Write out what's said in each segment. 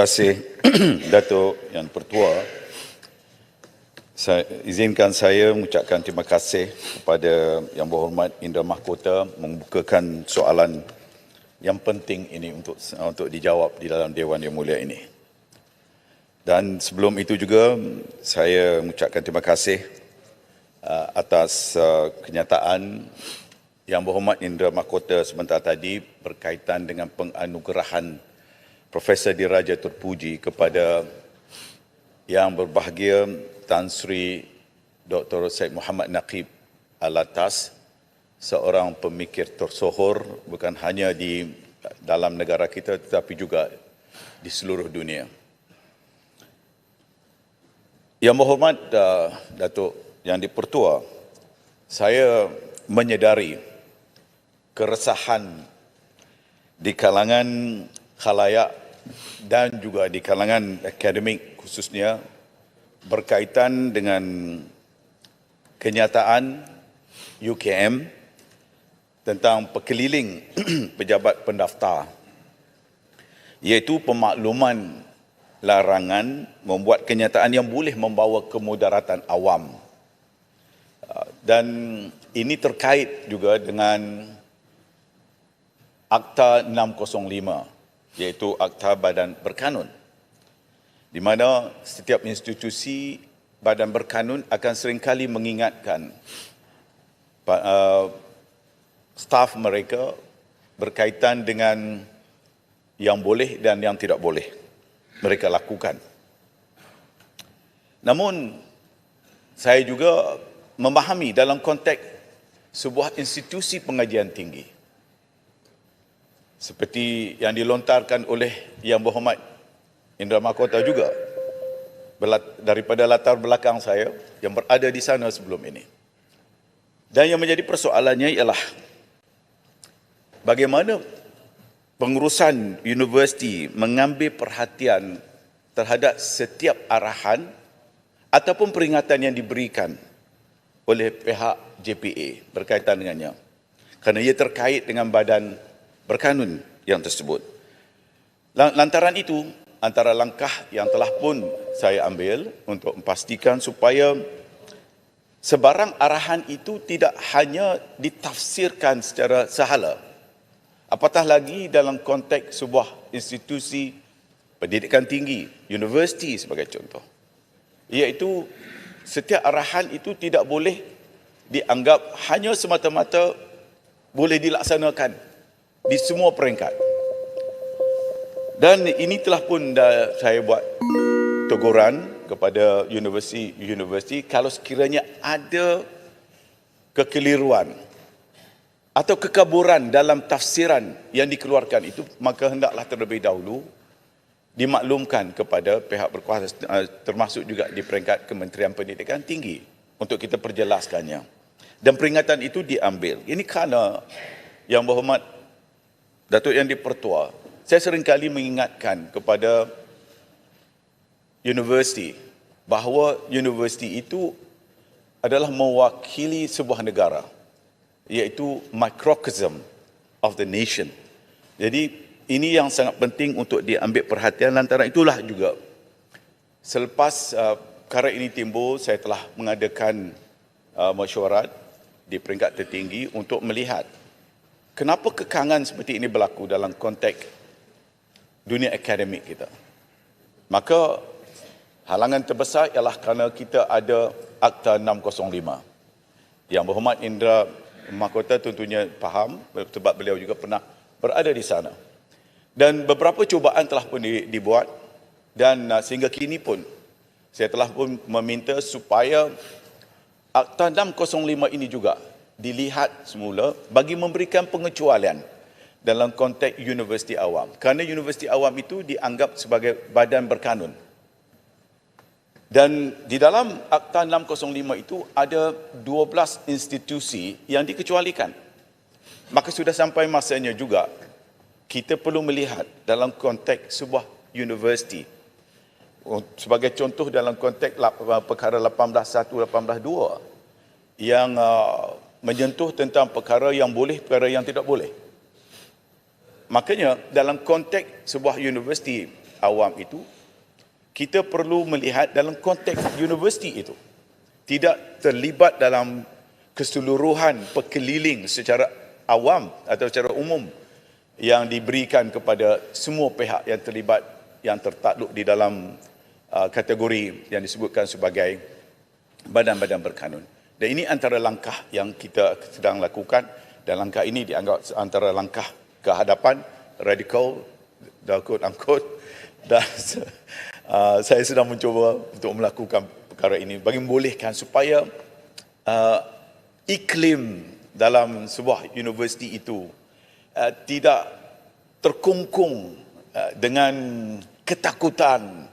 kasih Datuk Yang Pertua. Izinkan saya mengucapkan terima kasih kepada Yang Berhormat Indra Mahkota membukakan soalan yang penting ini untuk dijawab di dalam Dewan Yang Mulia ini. Dan sebelum itu juga saya mengucapkan terima kasih atas kenyataan Yang Berhormat Indra Mahkota sebentar tadi berkaitan dengan penganugerahan Profesor Diraja Terpuji kepada Yang Berbahagia Tan Sri Dr. Syed Muhammad Naqib Alatas, seorang pemikir tersohor bukan hanya di dalam negara kita tetapi juga di seluruh dunia. Yang Berhormat Datuk Yang Dipertua, saya menyedari keresahan di kalangan khalayak dan juga di kalangan akademik khususnya berkaitan dengan kenyataan UKM tentang perkeliling pejabat pendaftar, iaitu pemakluman larangan membuat kenyataan yang boleh membawa kemudaratan awam. Dan ini terkait juga dengan Akta 605, iaitu Akta Badan Berkanun, di mana setiap institusi badan berkanun akan seringkali mengingatkan staf mereka berkaitan dengan yang boleh dan yang tidak boleh mereka lakukan. Namun, saya juga memahami dalam konteks sebuah institusi pengajian tinggi, seperti yang dilontarkan oleh Yang Berhormat Indra Mahkota juga, daripada latar belakang saya yang berada di sana sebelum ini. Dan yang menjadi persoalannya ialah bagaimana pengurusan universiti mengambil perhatian terhadap setiap arahan ataupun peringatan yang diberikan oleh pihak JPA berkaitan dengannya, kerana ia terkait dengan badan berkanun yang tersebut. Lantaran itu, antara langkah yang telah pun saya ambil untuk memastikan supaya sebarang arahan itu tidak hanya ditafsirkan secara sahala, apatah lagi dalam konteks sebuah institusi pendidikan tinggi, universiti sebagai contoh, iaitu setiap arahan itu tidak boleh dianggap hanya semata-mata boleh dilaksanakan di semua peringkat. Dan ini telah pun saya buat teguran kepada universiti kalau sekiranya ada kekeliruan atau kekaburan dalam tafsiran yang dikeluarkan itu, maka hendaklah terlebih dahulu dimaklumkan kepada pihak berkuasa, termasuk juga di peringkat Kementerian Pendidikan Tinggi untuk kita perjelaskannya. Dan peringatan itu diambil. Ini kerana Yang Berhormat Datuk Yang Dipertua, saya seringkali mengingatkan kepada universiti bahawa universiti itu adalah mewakili sebuah negara, iaitu microcosm of the nation. Jadi ini yang sangat penting untuk diambil perhatian. Lantaran itulah juga selepas perkara ini timbul, saya telah mengadakan mesyuarat di peringkat tertinggi untuk melihat kenapa kekangan seperti ini berlaku dalam konteks dunia akademik kita. Maka halangan terbesar ialah kerana kita ada Akta 605. Yang Berhormat Indra Mahkota tentunya faham sebab beliau juga pernah berada di sana. Dan beberapa cubaan telah pun dibuat, dan sehingga kini pun saya telah pun meminta supaya Akta 605 ini juga dilihat semula bagi memberikan pengecualian dalam konteks universiti awam. Kerana universiti awam itu dianggap sebagai badan berkanun. Dan di dalam Akta 605 itu ada 12 institusi yang dikecualikan. Maka sudah sampai masanya juga kita perlu melihat dalam konteks sebuah universiti. Sebagai contoh dalam konteks perkara 18.1, 18.2 yang menyentuh tentang perkara yang boleh, perkara yang tidak boleh. Makanya dalam konteks sebuah universiti awam itu, kita perlu melihat dalam konteks universiti itu. Tidak terlibat dalam keseluruhan perkeliling secara awam atau secara umum yang diberikan kepada semua pihak yang terlibat, yang tertakluk di dalam kategori yang disebutkan sebagai badan-badan berkanun. Dan ini antara langkah yang kita sedang lakukan, dan langkah ini dianggap antara langkah kehadapan radikal, quote-unquote, dan saya sedang mencuba untuk melakukan perkara ini bagi membolehkan supaya iklim dalam sebuah universiti itu tidak terkungkung dengan ketakutan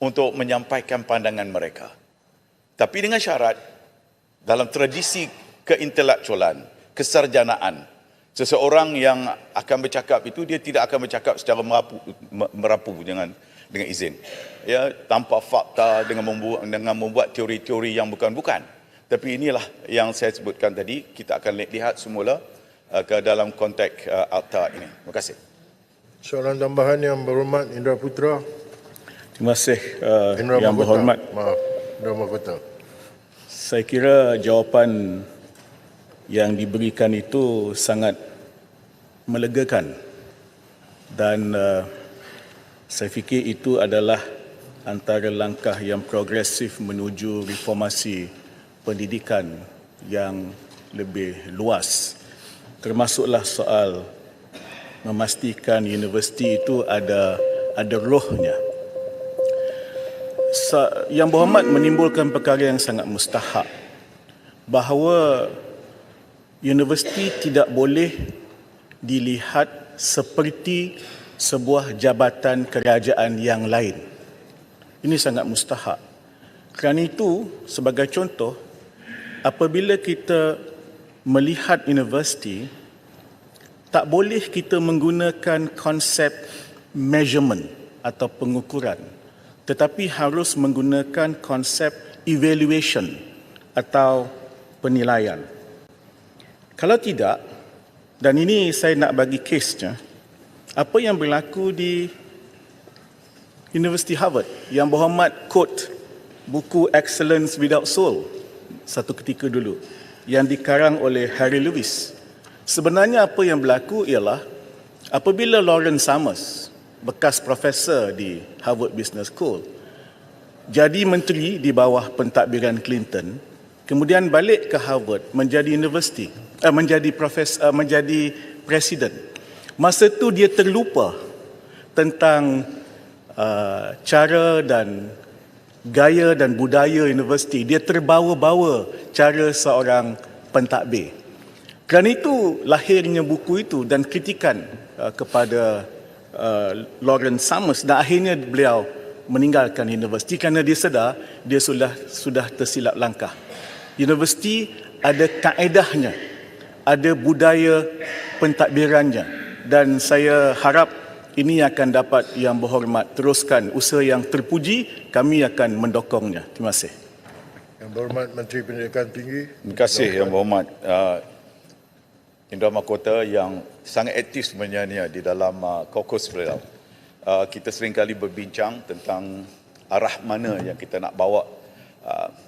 untuk menyampaikan pandangan mereka. Tapi dengan syarat, dalam tradisi keintelektualan, kesarjanaan, seseorang yang akan bercakap itu, dia tidak akan bercakap secara merapu dengan izin. Ya, tanpa fakta, dengan membuat teori-teori yang bukan-bukan. Tapi inilah yang saya sebutkan tadi, kita akan lihat semula ke dalam konteks akta ini. Terima kasih. Soalan tambahan yang berhormat Indra Putra. Terima kasih Indra yang Mahkota. berhormat. Maaf, Indra Mahkota. Saya kira jawapan yang diberikan itu sangat melegakan dan saya fikir itu adalah antara langkah yang progresif menuju reformasi pendidikan yang lebih luas, termasuklah soal memastikan universiti itu ada rohnya. Yang berhormat menimbulkan perkara yang sangat mustahak bahawa universiti tidak boleh dilihat seperti sebuah jabatan kerajaan yang lain. Ini sangat mustahak. Kerana itu, sebagai contoh, apabila kita melihat universiti, tak boleh kita menggunakan konsep measurement atau pengukuran, tetapi harus menggunakan konsep evaluation atau penilaian. Kalau tidak, dan ini saya nak bagi kesnya, apa yang berlaku di Universiti Harvard, yang berhormat quote buku Excellence Without Soul satu ketika dulu, yang dikarang oleh Harry Lewis. Sebenarnya apa yang berlaku ialah apabila Lawrence Summers, bekas profesor di Harvard Business School, jadi menteri di bawah pentadbiran Clinton, kemudian balik ke Harvard menjadi menjadi presiden. Masa itu dia terlupa tentang cara dan gaya dan budaya universiti. Dia terbawa-bawa cara seorang pentadbir. Kerana itu lahirnya buku itu dan kritikan kepada Lawrence Summers, dan akhirnya beliau meninggalkan universiti kerana dia sedar dia sudah tersilap langkah. Universiti ada kaedahnya, ada budaya pentadbirannya, dan saya harap ini akan dapat yang berhormat teruskan usaha yang terpuji, kami akan mendokongnya. Terima kasih. Yang berhormat Menteri Pendidikan Tinggi. Terima kasih yang berhormat Indra Mahkota yang sangat aktif sebenarnya di dalam caucus beliau. Kita seringkali berbincang tentang arah mana yang kita nak bawa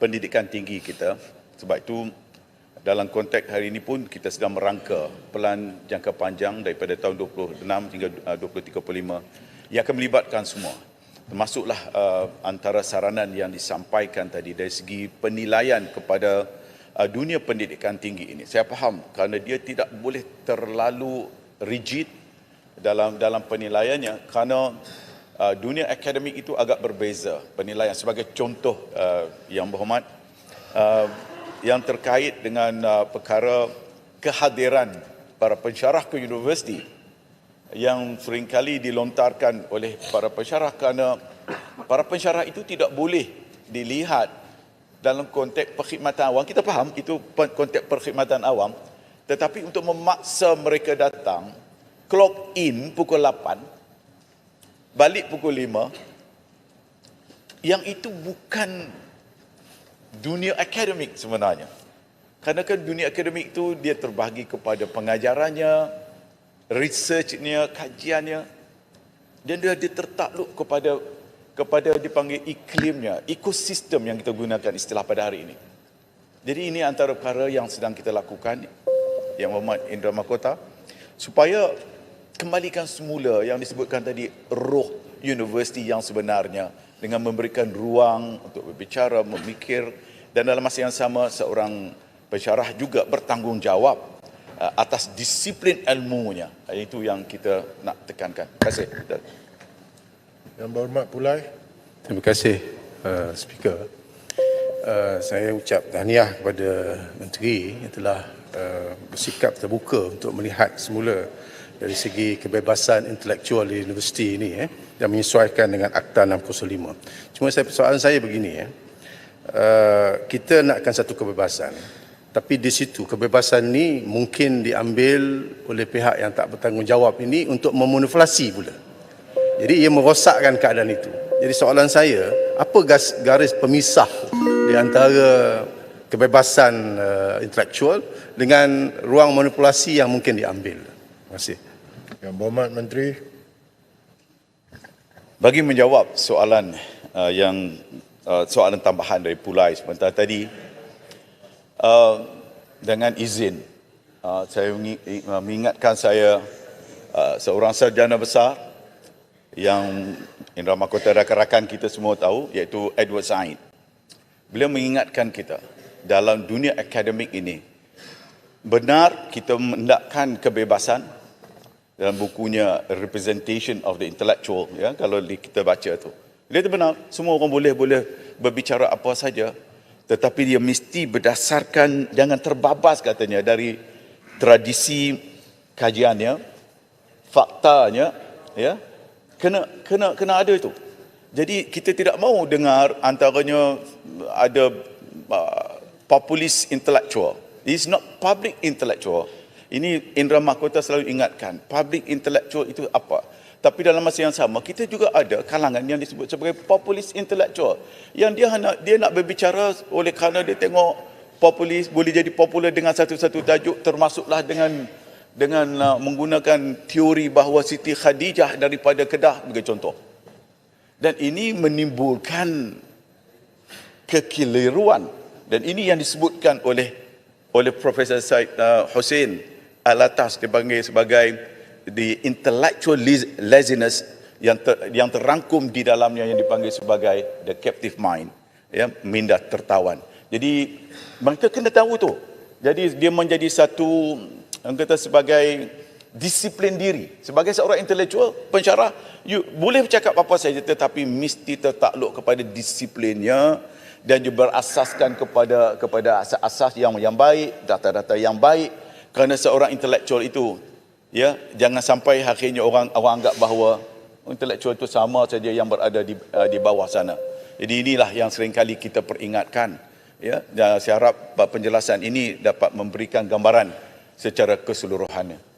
pendidikan tinggi kita. Sebab itu dalam konteks hari ini pun kita sedang merangka pelan jangka panjang daripada tahun 26 hingga 2035 yang akan melibatkan semua. Termasuklah antara saranan yang disampaikan tadi dari segi penilaian kepada dunia pendidikan tinggi ini. Saya faham kerana dia tidak boleh terlalu rigid dalam penilaiannya kerana dunia akademik itu agak berbeza penilaian. Sebagai contoh yang berhormat, yang terkait dengan perkara kehadiran para pensyarah ke universiti yang seringkali dilontarkan oleh para pensyarah kerana para pensyarah itu tidak boleh dilihat dalam konteks perkhidmatan awam. Kita faham itu konteks perkhidmatan awam, tetapi untuk memaksa mereka datang, clock in pukul 8, balik pukul 5, yang itu bukan dunia akademik sebenarnya. Kerana kan dunia akademik itu dia terbahagi kepada pengajarannya, researchnya, kajiannya. Dan dia tertakluk kepada dipanggil iklimnya, ekosistem yang kita gunakan istilah pada hari ini. Jadi ini antara perkara yang sedang kita lakukan, Yang Berhormat Indra Mahkota, supaya kembalikan semula yang disebutkan tadi, roh universiti yang sebenarnya, dengan memberikan ruang untuk berbicara, memikir, dan dalam masa yang sama seorang pensyarah juga bertanggungjawab atas disiplin ilmunya. Itu yang kita nak tekankan. Terima kasih. Yang Berhormat Pulai. Terima kasih, Speaker. Saya ucap tahniah kepada Menteri yang telah bersikap terbuka untuk melihat semula dari segi kebebasan intelektual di universiti ini dan menyesuaikan dengan Akta 65. Cuma persoalan saya begini, kita nakkan satu kebebasan, tapi di situ kebebasan ini mungkin diambil oleh pihak yang tak bertanggungjawab ini untuk memanipulasi pula. Jadi ia merosakkan keadaan itu. Jadi soalan saya, apa garis pemisah di antara kebebasan intelektual dengan ruang manipulasi yang mungkin diambil? Terima kasih. Yang Berhormat Menteri. Bagi menjawab soalan soalan tambahan dari Pulai sebentar tadi, dengan izin, saya mengingatkan seorang sarjana besar yang Indra Mahkota rakan-rakan kita semua tahu, iaitu Edward Said. Beliau mengingatkan kita dalam dunia akademik ini, benar kita mendakkan kebebasan dalam bukunya Representation of the Intellectual, ya, kalau kita baca tu. Dia benar, semua orang boleh berbicara apa saja, tetapi dia mesti berdasarkan, jangan terbabas katanya dari tradisi kajiannya, faktanya, ya. Kena ada itu. Jadi kita tidak mahu dengar antaranya ada populis intellectual. It's not public intellectual. Ini Indra Mahkota selalu ingatkan, public intellectual itu apa? Tapi dalam masa yang sama, kita juga ada kalangan yang disebut sebagai populis intellectual, yang dia nak berbicara oleh kerana dia tengok populis boleh jadi popular dengan satu-satu tajuk, termasuklah dengan menggunakan teori bahawa Siti Khadijah daripada Kedah sebagai contoh. Dan ini menimbulkan kekeliruan, dan ini yang disebutkan oleh Profesor Said Hussein Alatas, dipanggil sebagai the intellectual laziness yang terangkum di dalamnya, yang dipanggil sebagai the captive mind, ya, minda tertawan. Jadi mereka kena tahu tu. Jadi dia menjadi satu, yang kata, sebagai disiplin diri. Sebagai seorang intelektual, pensyarah, you boleh bercakap apa saja, tetapi mesti tertakluk kepada disiplinnya dan juga berasaskan kepada asas-asas yang baik, data-data yang baik. Kerana seorang intelektual itu, ya, jangan sampai akhirnya orang anggap bahawa intelektual itu sama saja yang berada di bawah sana. Jadi inilah yang seringkali kita peringatkan, ya. Dan saya harap penjelasan ini dapat memberikan gambaran secara keseluruhannya.